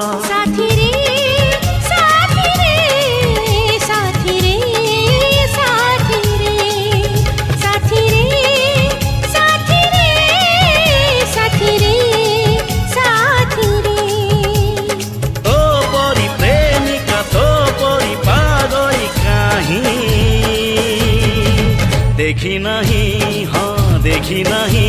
साथी रे साथी रे साथी रे साथी रे साथी रे साथी रे साथी रे साथी रे तो परी प्रेमिका तो परी पागल कहीं देखी नहीं हाँ देखी नहीं